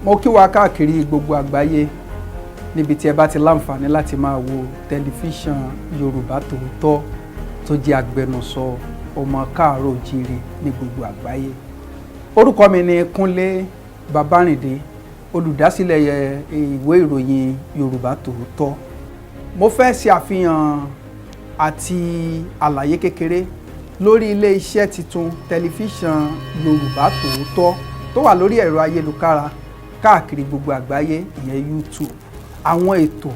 mo kí wa káàkiri gbogbo àgbáyé níbi tí ẹ bá ti láǹfààní láti máa wo tẹlifíṣàn Yorùbá Tòótọ́ tó jẹ́ agbẹnusọ ọmọ káàárọ̀ oòjíire ní gbogbo àgbáyé. Orúkọ mi ni Kúnlé Babárìndé, olùdásílẹ̀ ìwé ìròyìn Yorùbá Tòótọ́. Mo fẹ́ ṣe àfihàn àti àlàyé kékeré lórí ilé iṣẹ́ titun tẹlifíṣàn Yorùbá Tòótọ́ tó wà lórí ẹ̀rọ ayélujára káàkiri gbogbo àgbáyé, ìyẹn YouTube. Àwọn ètò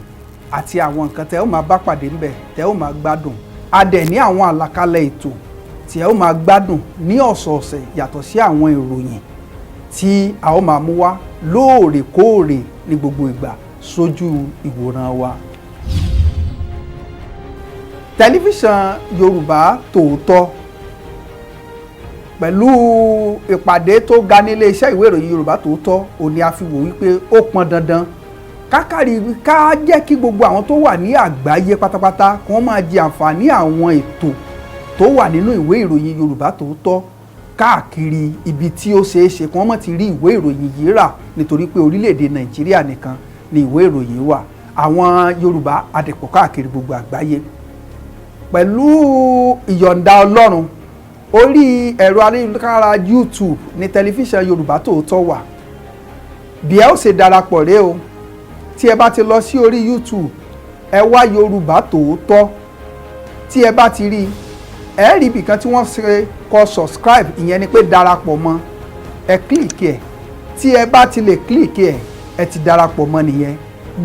àti àwọn nǹkan tẹ́ ó máa bá pàdé ńbẹ̀ tẹ́ ó máa gbádùn. A dẹ̀ ní àwọn àlàkalẹ̀ ètò tí ẹ ó máa gbádùn ní ọ̀sọ̀ọ̀sẹ̀ yàtọ̀ sí àwọn ìròyìn tí a ó máa mú wá lóòrèkóòrè ní gbogbo ìgbà sójú ìwòran wa. Tẹlifíṣàn Yorùbá Tòótọ́ pẹ̀lú ìpàdé tó ga nílé iṣẹ́ ìwé ìròyìn Yorùbá Tòótọ́ òní a fi wò wípé ó pọn dandan ká jẹ́ kí gbogbo àwọn tó wà ní àgbáyé pátápátá kí wọ́n máa jẹ àǹfààní àwọn ètò tó wà nínú ìwé ìròyìn Yorùbá Tòótọ́ káàkiri ibi tí ó ṣeé ṣe kí wọ́n má ti rí ìwé ìròyìn yìí rà, nítorí pé orílẹ̀-èdè Nàìjíríà nìkan ni ìwé ìròyìn wà. Àwọn Yorùbá adẹ̀pọ̀ káàkiri gbogbo àgbáyé. Pẹ̀lú ìyọ̀ǹda Ọlọ́run, orí ẹ̀rọ ayélujára YouTube ní tẹlifíṣàn Yorùbá Tòótọ́ wà. Bí ẹ ó ṣe darapọ̀ rẹ o, tí ẹ bá ti lọ sí orí YouTube, ẹ wá Yorùbá Tòótọ́. Tí ẹ bá ti rí, ẹ rí ibìkan tí wọ́n ṣe kọ subscribe, ìyẹn ni pé darapọ̀ mọ́. Ẹ kílìkì ẹ̀. Tí ẹ bá ti lè kílìkì ẹ̀, ẹ ti darapọ̀ mọ́ nìyẹn.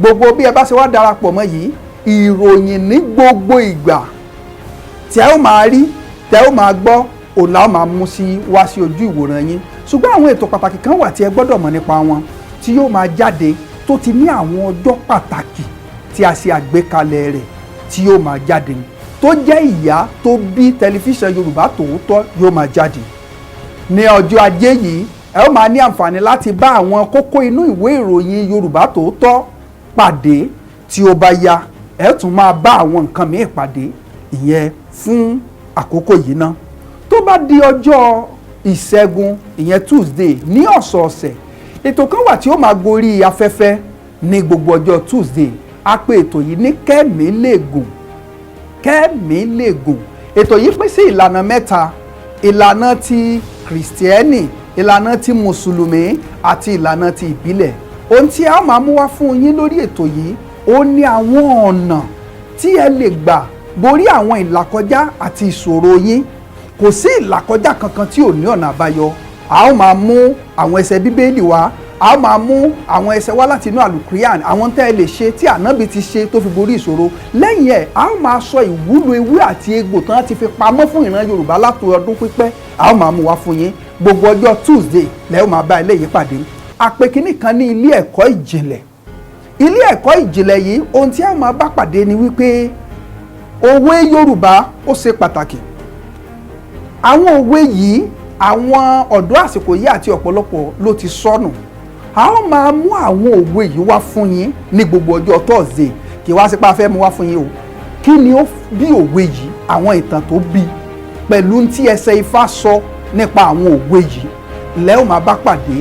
Gbogbo bí ẹ bá ṣe wá darapọ̀ mọ́ yìí, ìròyìn ní gbogbo ìgbà tí ẹ ó máa rí, tẹ́ ó máa gbọ́, òun la ó máa mú wá sí ojú ìwòran yín. Ṣùgbọ́n àwọn ètò pàtàkì kan wà tí ẹ gbọ́dọ̀ mọ̀ nípa wọn, tí yóò máa jáde, tó ti ní àwọn ọjọ́ pàtàkì tí a ṣe àgbékalẹ̀ rẹ̀ tí yóò máa jáde, tó jẹ́ ìyá tó bí tẹlifíṣàn Yorùbá Tòótọ́ yóò máa jáde. Ní ọjọ́ Ajé yìí, ẹ ó máa ní àǹfààní láti bá àwọn kókó inú ìwé ìròyìn Yorùbá Tòótọ́ pàdé. Tí ó bá yá, ẹ tún máa bá àwọn nǹkan mìíràn pàdé, ìyẹn fún àkókò yìí ná. Tó bá di ọjọ́ Ìṣẹ́gun, ìyẹn Tuesday ní ọ̀sọ̀ọ̀sẹ̀, ètò kan wà tí ó máa gorí afẹ́fẹ́ ní gbogbo ọjọ́ Tuesday. A pè ètò yìí ní Kẹ́mi lè gùn. Kẹ́mi lè gùn. Ètò yìí pín sí ìlànà mẹ́ta: ìlànà ti Kìrìsìtẹ́nì, ìlànà ti Mùsùlùmí àti ìlànà ti ìbílẹ̀. Ohun tí a máa mú wá fún yín lórí ètò yìí, ó ní àwọn ọ̀nà tí ẹ lè gbà borí àwọn ìlàkọjá àti ìṣòro yín. Kò sí ìlàkọjá kankan tí ò ní ọ̀nà àbáyọ. A ó máa mú àwọn ẹsẹ̀ Bíbélì wá, a ó máa mú àwọn ẹsẹ̀ wá láti inú àlùkùránì, àwọn tẹ́ ẹ lè ṣe tí ànábì ti ṣe tó fi borí ìṣòro. Lẹ́yìn ẹ̀, a ó máa sọ ìwúlò ewé àti egbò tán ti fi pamọ́ fún ìran Yorùbá láti ọdún pípẹ́. A ó máa mú wá fún yín. Gbogbo ọjọ́ Tuesday lẹ́ ó máa bá eléyìí pàdé. Àpè kínní kan ní ilé ẹ̀kọ́ ìjìnlẹ̀. Ilé ẹ̀kọ́ ìjìnlẹ̀ yìí, ohun tí a ó máa bá pàdé ni wípé òwe Yorùbá ó ṣe pàtàkì. Àwọn òwe yìí, àwọn ọ̀dọ́ àsìkò yìí àti ọ̀pọ̀lọpọ̀ ló ti sọnù. A ó máa mú àwọn òwe yìí wá fún yín ní gbogbo ọjọ́ Thursday. Kì wá sí pé a fẹ́ mú wá fún yín o. Kí ni ó bí òwe yìí, àwọn ìtàn tó bí, pẹ̀lú tí ẹsẹ̀ Ifá sọ nípa àwọn òwe yìí, lẹ́ ó máa bá pàdé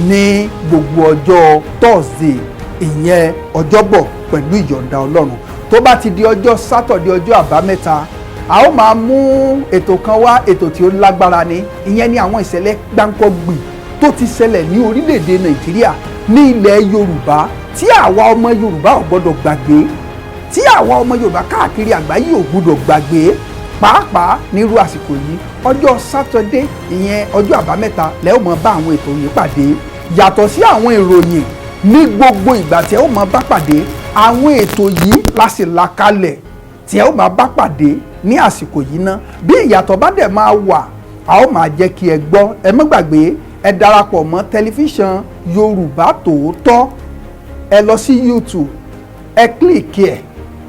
ní gbogbo ọjọ́ Thursday, ìyẹn ọjọ́bọ̀ pẹ̀lú ìyọ̀ǹda Ọlọ́run. Tó bá ti di ọjọ́ Sátọ̀dé, ọjọ́ àbámẹ́ta, a ó máa mú ètò kan wá, ètò tí ó lágbára ni. Ìyẹn ni àwọn ìṣẹ̀lẹ̀ gbáǹkọ́gbì tó ti ṣẹlẹ̀ ní orílẹ̀-èdè Nàìjíríà, ní ilẹ̀ Yorùbá, tí àwa ọmọ Yorùbá ò gbọ́dọ̀ gbàgbé, tí àwa ọmọ Yorùbá káàkiri àgbáyé ò gbọ́dọ̀ gbàgbé, pàápàá nírú àsìkò yìí. Ọjọ́ Sátọ̀dé, ìyẹn ọjọ́ àbámẹ́ta, lẹ́ ó máa bá àwọn ètò yìí pàdé. Yàtọ̀ sí àwọn ìròyìn ní gbogbo ìgbà tí ẹ ó máa bá pàdé, àwọn ètò yìí la sì là kalẹ̀ tí ẹ ó máa bá pàdé ní àsìkò yìí ná. Bí ìyàtọ̀ bá dẹ̀ máa wà, a ó máa jẹ́ kí ẹ gbọ́. Ẹ má gbàgbé, ẹ darapọ̀ mọ́ tẹlifíṣàn Yorùbá Tòótọ́. Ẹ lọ sí YouTube, ẹ kílìkì ẹ̀,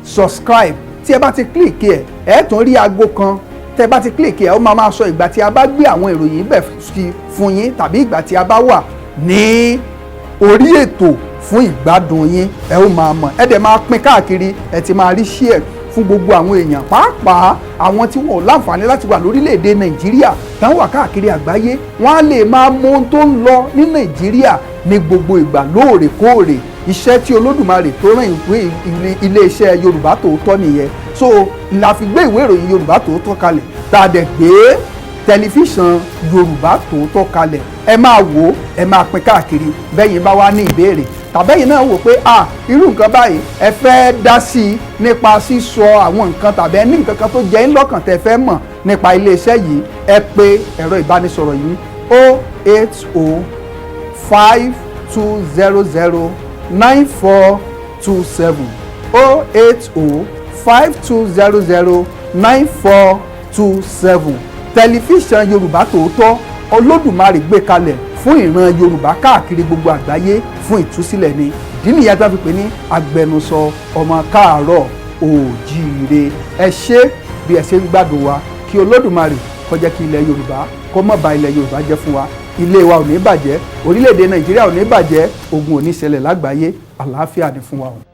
subscribe. Tí ẹ bá ti kílìkì ẹ̀, ẹ tún rí aago kan. Tẹ́ bá ti kílìkì ẹ̀, ó máa sọ ìgbà tí a bá gbé àwọn ìròyìn bẹ̀ fún yín, tàbí ìgbà tí a bá wà ní orí ètò fún ìgbádùn yín. Ẹ ó máa mọ̀, ẹ dẹ̀ máa pín káàkiri, ẹ ti máa rí share fún gbogbo àwọn èèyàn pàápàá àwọn tí wọn ò láǹfààní láti wà lórílẹ̀‐èdè Nàìjíríà táwọn wà káàkiri àgbáyé wọ́n á lè máa mọ ohun tó ń lọ ní Nàìjíríà ní gbogbo ìgbà lóòrèkóòrè. Iṣẹ́ tí Olódùmarè tó rán iléeṣẹ́ Yorùbá Tòótọ́ nìyẹn. So la fi gbé ìwé ìròyìn Yorùbá Tòótọ́ kalẹ̀ tá a dẹ̀ gbé tẹlifíṣàn Yorùbá Tòótọ́ kalẹ̀. Ẹ máa wò ó, ẹ máa pín káàkiri bẹ́yìn bá wá ní ìbéèrè tàbẹ́yìn náà wò pé irú nǹkan báyìí ẹ fẹ́ dá sí i nípa sísọ àwọn nǹkan tàbí ẹ ní nǹkan kan tó jẹ́ ń lọ́kàn tẹ́ fẹ́ mọ̀ nípa iléeṣẹ́ yìí ẹ pè ẹ̀rọ ìbánisọ̀rọ̀ yìí 08052009427 08052009427. Tẹlifíṣàn Yorùbá Tòótọ́ Olódùmarè gbé kalẹ̀ fún ìran Yorùbá káàkiri gbogbo àgbáyé fún ìtúsílẹ̀ ni. Ìdí nìyẹn tó fi pè ní agbẹnusọ ọmọ káàárọ̀ oòjíire. Ẹ ṣé bí ẹ ṣe ń gbádùn wa, kí Olódùmarè kó jẹ́ kí ilẹ̀ Yorùbá kó má ba ilẹ̀ Yorùbá jẹ́ fún wa. Ilé wa ò ní bàjẹ́, orílẹ̀-èdè Nàìjíríà ò ní bàjẹ́, ogun ò ní ṣẹlẹ̀ lágbàáyé, àlàáfíà ni fún wa o.